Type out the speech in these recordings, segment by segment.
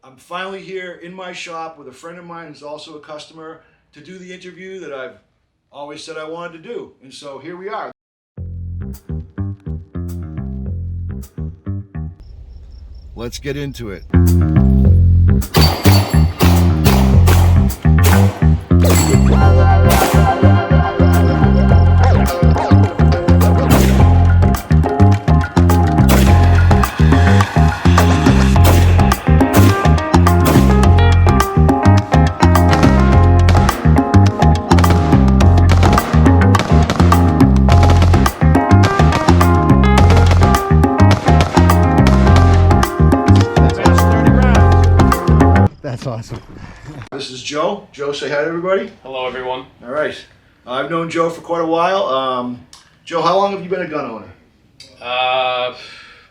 I'm finally here in my shop with a friend of mine who's also a customer to do the interview that I've always said I wanted to do. And so here we are. Let's get into it. That's awesome. This is Joe. Joe, say hi to everybody. Hello, everyone. All right. I've known Joe for quite a while. Joe, how long have you been a gun owner?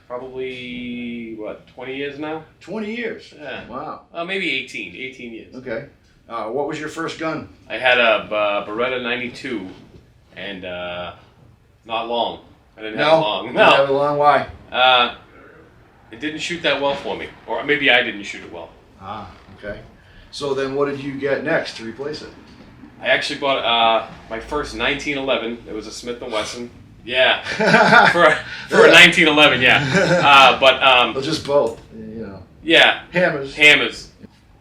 Probably, 20 years now? 20 years. Yeah. Wow. Maybe 18 years. Okay. What was your first gun? I had a Beretta 92, and not long. I didn't have it long. You didn't have it long. Why? It didn't shoot that well for me. Or maybe I didn't shoot it well. Okay. So then what did you get next to replace it? I actually bought my first 1911. It was a Smith & Wesson. Yeah. for a 1911, yeah. Well, just both, Yeah. Hammers.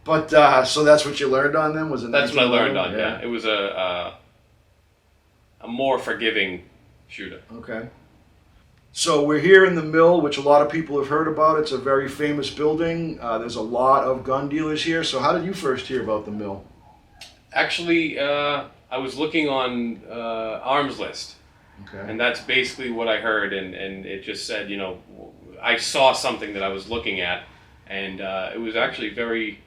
But, so that's what you learned on them? Was it? That's what I learned on, yeah. It was a more forgiving shooter. Okay. So we're here in the mill, which a lot of people have heard about. It's a very famous building. There's a lot of gun dealers here. So how did you first hear about the mill? Actually, I was looking on Arms List. Okay. And that's basically what I heard, and it just said, I saw something that I was looking at, and it was actually very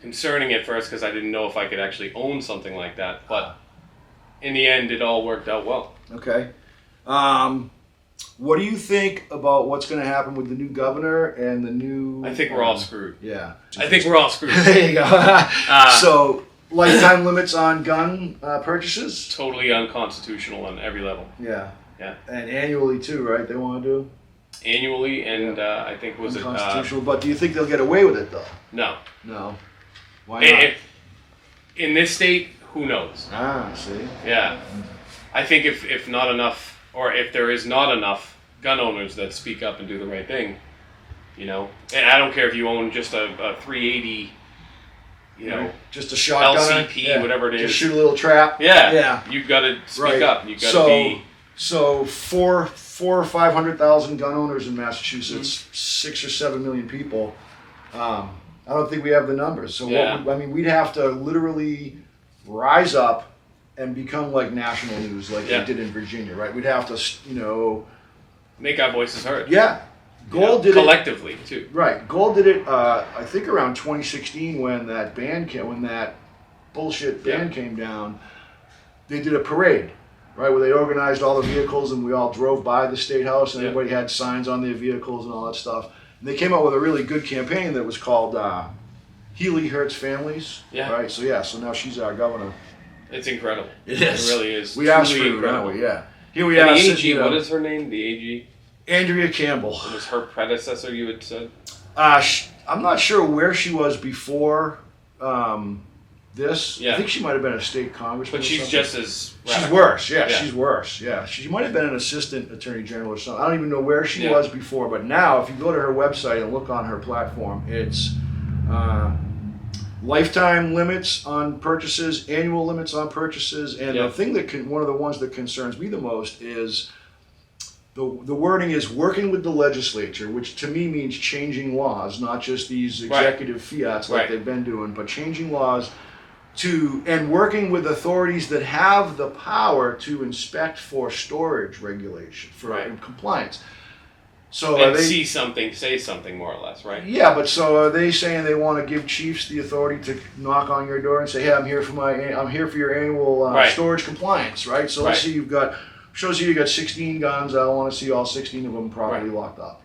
concerning at first because I didn't know if I could actually own something like that, but in the end, it all worked out well. Okay. What do you think about what's going to happen with the new governor and the new... I think we're all screwed. Yeah. I think we're all screwed. There you go. So, lifetime limits on gun purchases? Totally unconstitutional on every level. Yeah. Yeah. And annually too, right? They want to do? Annually, and I think was it... Unconstitutional, but do you think they'll get away with it though? No. No. Why not? In this state, who knows? See? Yeah. I think if not enough, or if there is not enough gun owners that speak up and do the right thing, and I don't care if you own just a 380, just a shotgun, LCP, whatever it is. Just shoot a little trap. Yeah. You've got to speak up. You've got to be. So 400,000 or 500,000 gun owners in Massachusetts, 6 or 7 million people. I don't think we have the numbers. So we'd have to literally rise up and become like national news, like they did in Virginia, right? We'd have to, make our voices heard. Yeah. Gold did collectively it too. Right. Gold did it. I think around 2016 when that bullshit ban came down. They did a parade, right, where they organized all the vehicles and we all drove by the State House and everybody had signs on their vehicles and all that stuff. And they came out with a really good campaign that was called Healy Hurts Families. Yeah. Right. So now she's our governor. It's incredible. It is. It really is. We are screwed, aren't we? Yeah. Here we are. The AG. What is her name? The AG. Andrea Campbell. It was her predecessor, you had said? I'm not sure where she was before this. Yeah. I think she might have been a state congressman. But she's just as radical. She's worse. Yeah, she's worse. Yeah. She might have been an assistant attorney general or something. I don't even know where she was before. But now, if you go to her website and look on her platform, it's lifetime limits on purchases, annual limits on purchases, and the thing one of the ones that concerns me the most is the wording is working with the legislature, which to me means changing laws, not just these executive fiats like they've been doing, but changing laws and working with authorities that have the power to inspect for storage regulation, for compliance. So see something, say something, more or less, right? Yeah, but so are they saying they want to give chiefs the authority to knock on your door and say, "Hey, I'm here for your annual storage compliance," right? So let's see, you got 16 guns. I want to see all 16 of them properly locked up.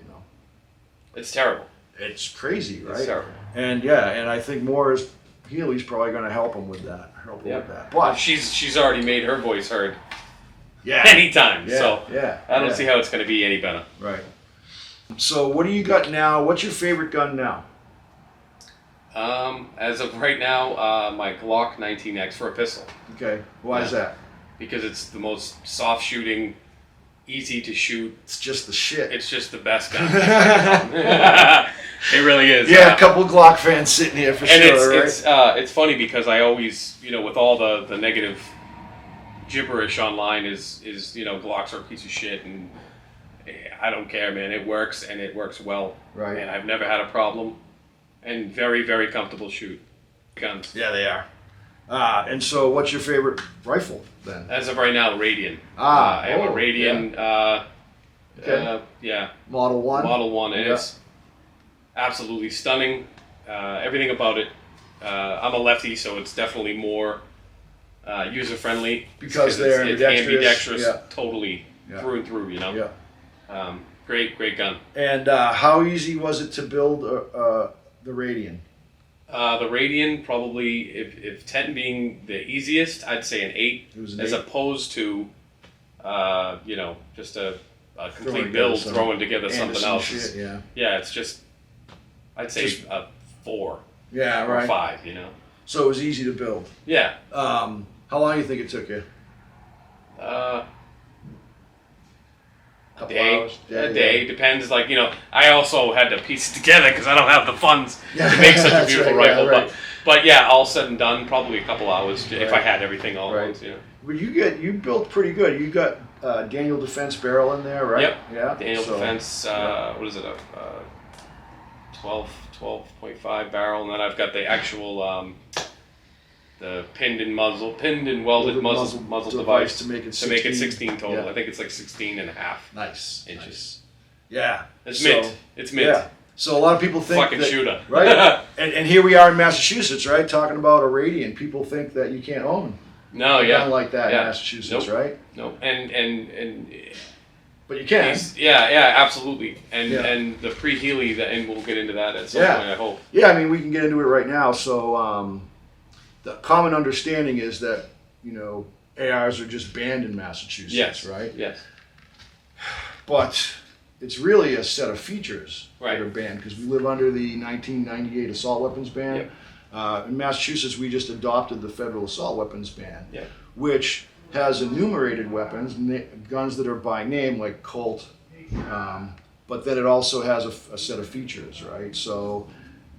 It's terrible. It's crazy, right? It's terrible. And I think Healy's probably going to help him with that. But she's already made her voice heard. Yeah. Anytime. Yeah. I don't see how it's going to be any better. Right. So what do you got now? What's your favorite gun now? As of right now, my Glock 19X for a pistol, Okay. Why is that? because it's the most soft shooting, easy to shoot. It's just the shit. It's just the best gun. It really is. Yeah, a couple Glock fans sitting here for And sure, right? it's funny because I always, with all the negative gibberish online is Glocks are a piece of shit, and I don't care, man. It works, and it works well. Right. And I've never had a problem, and very, very comfortable shoot guns. Yeah, they are. And so what's your favorite rifle then? As of right now, Radian. Ah, I have a oh, Radian. Okay. Model 1? Model 1, and Yeah. it's absolutely stunning. Everything about it. I'm a lefty, so it's definitely more user friendly Because they're it's ambidextrous, ambidextrous, yeah. totally Yeah. through and through. Yeah. Great gun. And how easy was it to build the Radian? The Radian, probably, if 10 being the easiest, I'd say an 8, It was an as 8? opposed to, just a complete Throwing build, together throwing together something Anderson else. shit, yeah. Yeah, it's just, I'd say Just- a 4 Yeah, or right. 5, So it was easy to build. Yeah. How long do you think it took you? A Couple day. hours? A day. Depends, I also had to piece it together because I don't have the funds Yeah, to make such a that's beautiful right, yeah, rifle. right. But yeah, all said and done, probably a couple hours if I Right. had everything all at Right. once. Well, you built pretty good. You got Daniel Defense barrel in there, right? Yep. Yeah. Daniel so- Defense, what is it, a 12.5 barrel, and then I've got the actual, the pinned and welded muzzle device to make it 16. to make it 16 total. Yeah. I think it's like 16 and a half Nice. inches. Nice. Yeah. It's So- mint. It's mint. Yeah. So a lot of people think Fucking that, shooter. right? and here we are in Massachusetts, right? Talking about a Radian. People think that you can't own No, a yeah. gun like that Yeah. in Massachusetts, Nope. right? No, and But you can. yeah, absolutely. And Yeah. and the pre-Healy, and we'll get into that at some Yeah. point, I hope. Yeah, I mean, we can get into it right now. So the common understanding is that, ARs are just banned in Massachusetts, Yes. right? Yes. But it's really a set of features Right. that are banned because we live under the 1998 assault weapons ban. Yep. In Massachusetts, we just adopted the federal assault weapons ban, Yep. which has enumerated weapons, guns that are by name like Colt, but then it also has a set of features, right? So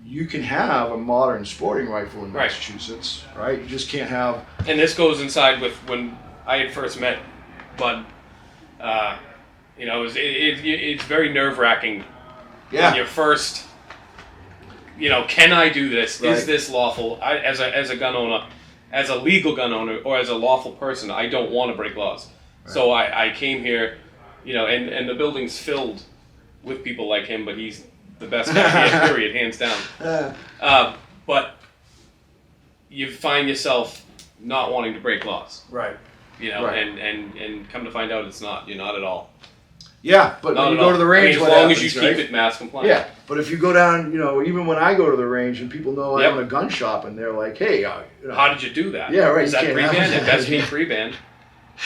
you can have a modern sporting rifle in Right. Massachusetts, right? You just can't have. And this goes inside with when I had first met Bud. It's very nerve-wracking when Yeah. you're first. Can I do this? Right. Is this lawful? As a gun owner, as a legal gun owner, or as a lawful person, I don't want to break laws. So I came here, and the building's filled with people like him, but he's the best guy here, period, hands down. But you find yourself not wanting to break laws, Right. Right. and come to find out you're not at all. Yeah, but Not when you at go all. to the range, as what long happens, as you right? keep it mass compliant. Yeah, but if you go down, even when I go to the range and people know I Yep. own a gun shop and they're like, hey, How did you do that? Yeah, right, Is you that can't pre-banned? have It has to be that. pre-banned.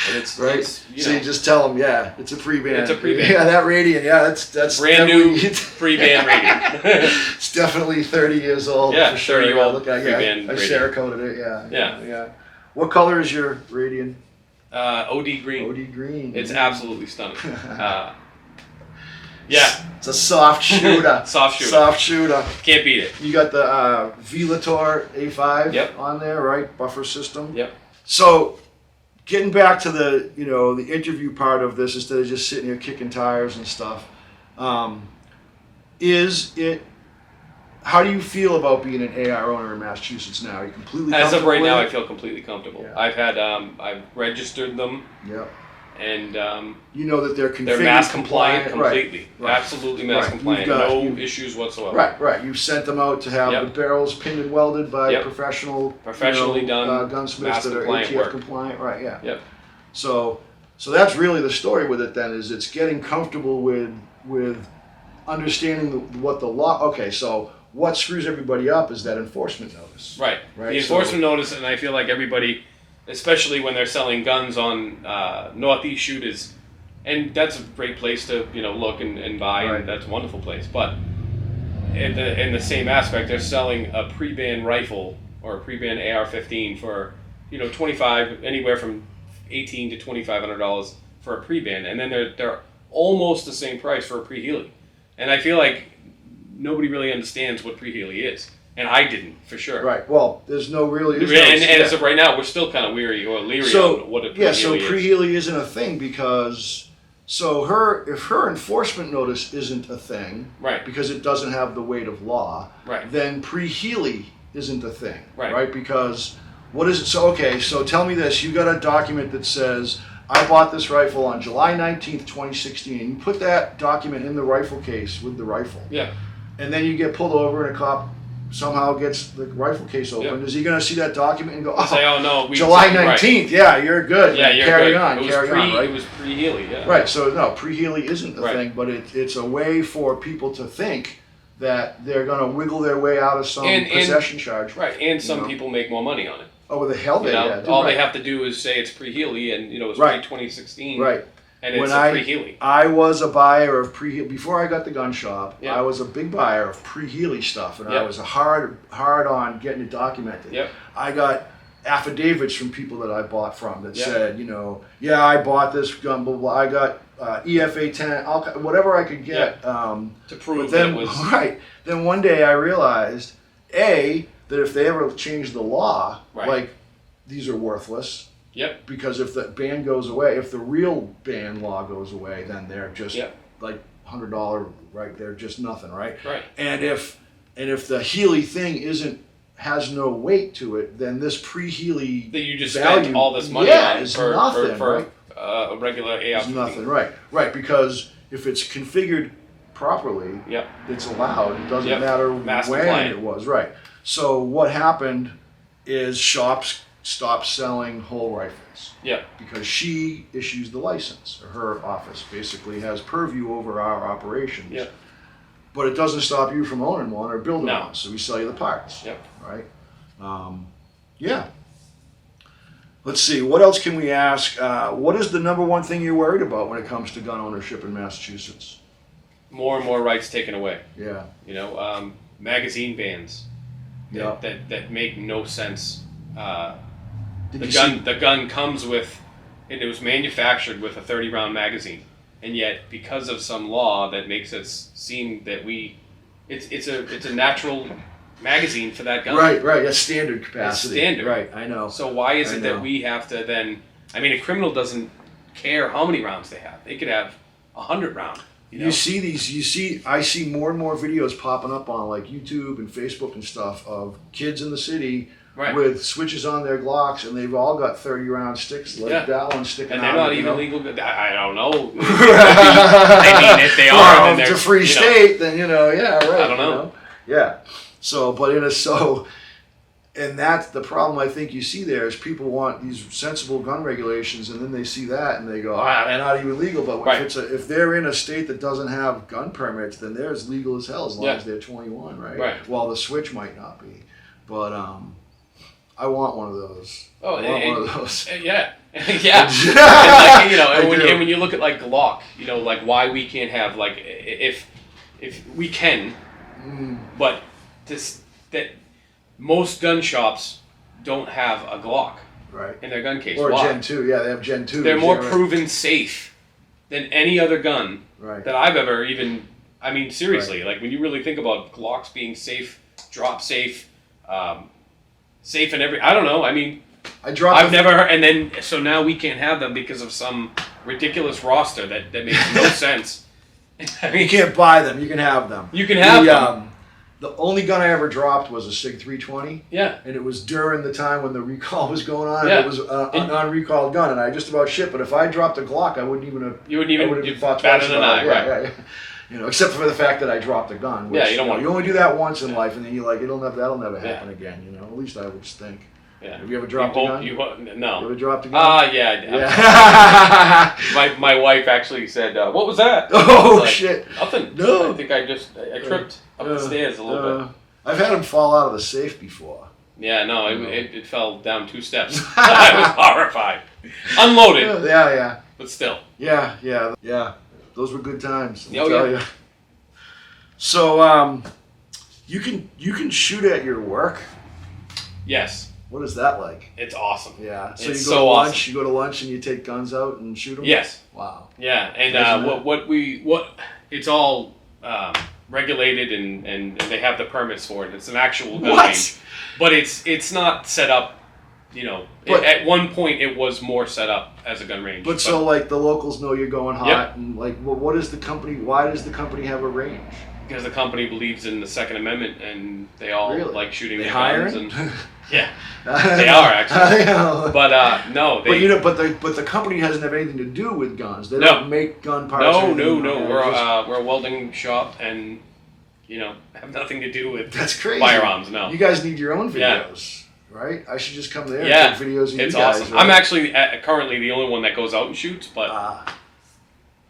And it's right? It's, So you just tell them, yeah, it's a pre-ban. It's a pre-ban. Yeah, that Radian, yeah, that's brand new definitely- pre-banned rating. It's definitely 30 years old. Yeah, for sure. 30-year-old Look at pre-ban I Radian. Cerakoted it. Yeah, Yeah. What color is your Radian? OD green. OD green. It's absolutely stunning. Yeah, It's a soft shooter. Soft shooter. Soft shooter. Can't beat it. You got the Velator A5 Yep. on there, right? Buffer system. Yep. So, getting back to the the interview part of this instead of just sitting here kicking tires and stuff, how do you feel about being an AR owner in Massachusetts now? Are you completely As of comfortable right now, I with it? feel completely comfortable. Yeah. I've registered them, Yep. and You know that they're configured they're mass compliant right, completely. right. Absolutely mass Right. compliant. You've got- No you- issues whatsoever. Right. You've sent them out to have Yep. the barrels pinned and welded by Yep. professionally done, gunsmiths mass that are compliant ATF work. compliant. Right. Yeah. Yep. So that's really the story with it. Then is it's getting comfortable with understanding what the law. Okay, so what screws everybody up is that enforcement notice. Right. Right, The so- enforcement notice, and I feel like everybody, especially when they're selling guns on Northeast Shooters, and that's a great place to look and buy, Right. and that's a wonderful place. But in the same aspect, they're selling a pre-ban rifle or a pre-ban AR-15 for, 25, anywhere from $1,800 to $2,500 for a pre-ban, and then they're almost the same price for a pre-Healy. And I feel like nobody really understands what pre-Healy is, and I didn't for sure. Right. Well, there's no really. And as of right now, we're still kind of leery on what a pre-Healy is. So pre-Healy isn't a thing because if her enforcement notice isn't a thing, right, because it doesn't have the weight of law, right, then pre-Healy isn't a thing, right? Because what is it? So tell me this: you got a document that says, I bought this rifle on July 19th, 2016. And you put that document in the rifle case with the rifle. Yeah. And then you get pulled over and a cop somehow gets the rifle case open. Yep. Is he going to see that document and go, say, oh no, July 19th, yeah, you're good. Yeah, you're carry good. on, right? It was pre-Healy, yeah. Right, so no, pre-Healy isn't a Right. thing, but it's a way for people to think that they're going to wiggle their way out of some possession charge. Right, and some people make more money on it. Oh, well, the hell they all they have to do is say it's pre-Healy, and it's Right. pre-2016, right. And it's a pre-Healy. I was a buyer of pre-Healy before I got the gun shop. Yep. I was a big buyer of pre-Healy stuff, and I Yep. was hard on getting it documented. Yep. I got affidavits from people that I bought from that Yep. said, yeah, I bought this gun, blah, blah. I got EFA 10, whatever I could get. To prove then, that it was right. Then one day I realized, A, that if they ever change the law, Right. like these are worthless. Yep. Because if the ban goes away, if the real ban law goes away, then they're just Yep. like $100, right? They're just nothing, right? Right. And if the Healy thing has no weight to it, then this pre-Healy that you just value, spent all this money on is for nothing, for right? A regular AR. It's nothing, right? Because if it's configured properly, Yep. it's allowed. It doesn't Yep. matter Mass when compliant. it was, right? So what happened is shops stopped selling whole rifles. Yep. Because she issues the license. Her office basically has purview over our operations. Yep. But it doesn't stop you from owning one or building No. one. So we sell you the parts. Yep. Right? Yeah. Let's see. What else can we ask? What is the number one thing you're worried about when it comes to gun ownership in Massachusetts? More and more rights taken away. Yeah. Magazine bans. Yeah. That make no sense. Did The you gun see? the gun comes with, it was manufactured with a 30-round magazine, and yet because of some law that makes it seem that it's a natural magazine for that gun. Right. That's standard capacity. It's standard. Right. I know. So why is I it know. that we have to then? I mean, a criminal doesn't care how many rounds they have. They could have 100 round. I see more and more videos popping up on like YouTube and Facebook and stuff of kids in the city Right. with switches on their Glocks, and they've all got 30-round sticks like Yeah. that one sticking And out. they're not you even know? legal. I don't know. I mean, if they are, Well, then if they're it's a free state, then yeah, right. I don't know. Yeah. So, and that's the problem I think you see there is people want these sensible gun regulations, and then they see that and they go, they're not even legal. But Right. if they're in a state that doesn't have gun permits, then they're as legal as hell as long Yeah. as they're 21, right? Right. While the switch might not be. But I want one of those. Oh, I want one of those. Yeah, yeah. I and do. when you look at like Glock, like why we can't have like if we can, but that most gun shops don't have a Glock Right. in their gun case. Or Why? Gen 2. Yeah, they have Gen 2. They're more right. proven safe than any other gun Right. that I've ever even. I mean, seriously, like when you really think about Glocks being safe, drop safe, safe in every. I don't know. I mean, I've never heard, and then so now we can't have them because of some ridiculous roster that makes no sense. I mean, You can't buy them. You can have them. You can have them. The only gun I ever dropped was a SIG 320, Yeah, and it was during the time when the recall was going on. Yeah. And it was an unrecalled gun, and I just about shipped. But if I dropped a Glock, I wouldn't even have. you wouldn't I would even have thought bat twice an about eye, it. right? Yeah. Except for the fact that I dropped a gun. Which, Yeah, you don't want- You only do that once in life, and then you're like, that'll never happen again. At least I would think. Yeah. Have you ever dropped a gun? You You no. ever dropped a gun? Yeah. Yeah. My wife actually said, "What was that?" Oh Like, shit! Nothing. No. I think I tripped up the stairs a little bit. I've had them fall out of the safe before. Yeah, no, it fell down 2 steps. I was horrified. Unloaded, Yeah. but still. Yeah. Those were good times. I'll Oh, tell yeah. you. So, You can shoot at your work. Yes, What is that like? it's awesome. Yeah. So It's you go so to lunch. awesome. You go to lunch and you take guns out and shoot them. Yes. Wow. Yeah, and Isn't it? what it's all regulated and they have the permits for it. It's an actual gun What? range, but it's not set up. You know, But- at one point it was more set up as a gun range. But so like the locals know you're going hot, Yep. and like, well, what is the company? Why does the company have a range? because the company believes in the Second Amendment and they all Really? like shooting They their hiring? guns and yeah, they are actually. I know. But no, they But you know, but the company doesn't have anything to do with guns. They No. don't make gun parts. or no. anything. We're a welding shop and you know have nothing to do with That's crazy. firearms. No. You guys need your own Yeah. videos, right? I should just come there Yeah, and take videos of It's you guys. awesome. Right? I'm actually currently the only one that goes out and shoots, but Ah,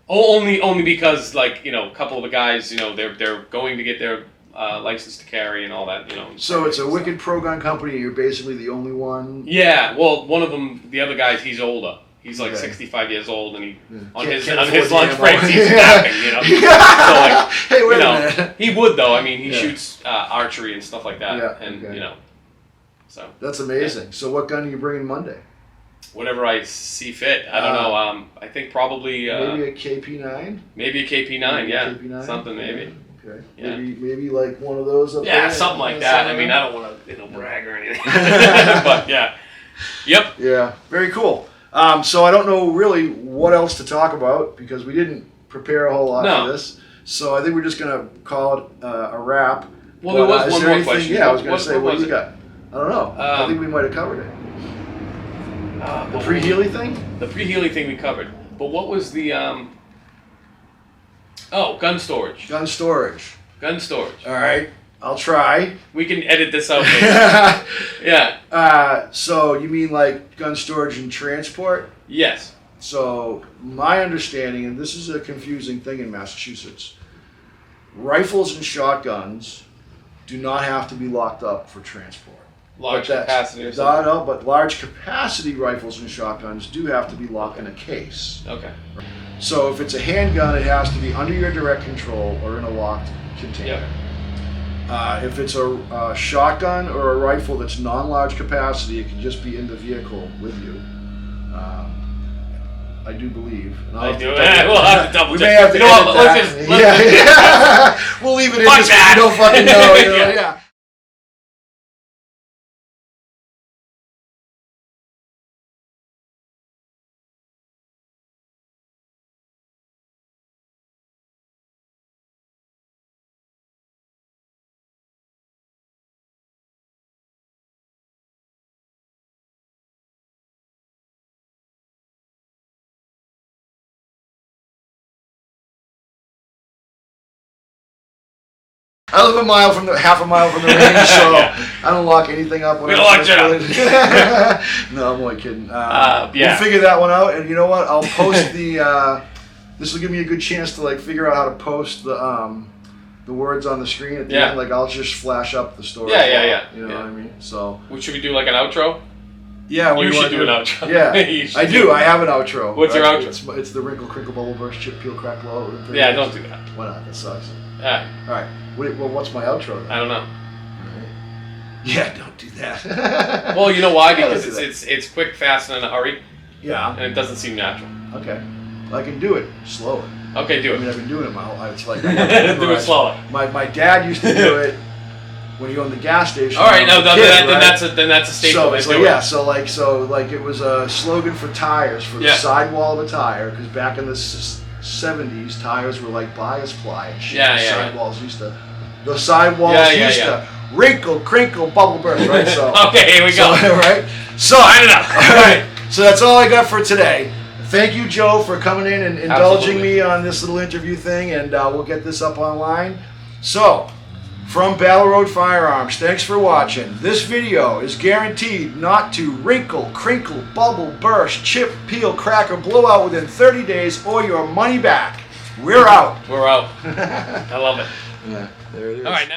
only because like you know a couple of the guys you know they're going to get their license to carry and all that you know. so it's a wicked pro gun company. You're basically the only one. Yeah, well, one of them, the other guy, he's older. He's like Okay. 65 years old, and he on Can't- his can't on afford his the lunch ammo. breaks he's Yeah. napping, you know. So like, Hey, wait you know, a minute. he would though. I mean, he Yeah. shoots archery and stuff like that, Yeah, and okay. you know, so That's amazing. So what gun are you bringing Monday? whatever I see fit. I don't know. I think probably Maybe a KP9. maybe a KP9, Maybe a yeah, KP9? something maybe. Yeah, okay. Yeah. Maybe like one of those up there. Yeah, something like that. I mean, I don't want to brag or anything, but yeah, yep. Yeah, very cool. So I don't know really what else to talk about because we didn't prepare a whole lot No. for this. So I think we're just gonna call it a wrap. Well, there But, was is one there more anything- question. Yeah, I was gonna What- say, what what was do you it? got? I don't know. I think we might have covered it. The pre-Healy thing? The pre-Healy thing we covered, but what was the gun storage? Gun storage. Gun storage. All right, I'll try. We can edit this out later. Yeah. So you mean like gun storage and transport? Yes. So my understanding, and this is a confusing thing in Massachusetts, rifles and shotguns do not have to be locked up for transport. Large But that's- capacity or something. No, but large capacity rifles and shotguns do have to be locked in a case. Okay. So if it's a handgun, it has to be under your direct control or in a locked container. Yep. If it's a shotgun or a rifle that's non-large capacity, it can just be in the vehicle with you. I do believe. And I'll I have do. to double- We'll have to double We check. may have to You know what, edit let's that. just- let's- yeah. We'll leave it in Fuck just that. you don't fucking know. You know? Yeah. Yeah. I live half a mile from the range, so Yeah. I don't lock anything up. When We I'm don't lock shit up. No, I'm only kidding. Yeah. We'll figure that one out, and you know what? I'll post the. This will give me a good chance to like figure out how to post the words on the screen at the Yeah. end. Like I'll just flash up the story. Yeah. You know Yeah. what I mean? So Well, should we do like an outro? yeah, what You do should wanna do an outro. Yeah, You should I do. I have an outro. What's your outro? It's the wrinkle, crinkle, bubble, burst, chip, peel, crack, blow. Yeah, don't do that. Why not? That sucks. Yeah, All right. Well, what's my outro then? I don't know. Yeah, don't do that. Well, you know why? Yeah, Because let's do that. it's quick, fast, and in a hurry, Yeah. and it doesn't seem natural. Okay. I can do it slower. Okay, do I mean, it. I've been doing it my whole life. It's like Do it slower. My dad used to do it when you owned the gas station. All right, when I no, was a kid, then that's a staple. So Let's it's like do it. yeah, so like it was a slogan for tires for the Yeah. sidewall of a tire because back in the '70s tires were like bias ply and shit. Yeah, The yeah, yeah. sidewalls used to. The sidewalls Yeah, used yeah. to wrinkle, crinkle, bubble burst, right? So Okay, here we go. So, right? So Sign it up. all right. So that's all I got for today. Thank you, Joe, for coming in and indulging Absolutely. me on this little interview thing, and we'll get this up online. So, from Battle Road Firearms, thanks for watching. This video is guaranteed not to wrinkle, crinkle, bubble, burst, chip, peel, crack, or blow out within 30 days or your money back. We're out. We're out. I love it. Yeah, there it is. All right, now.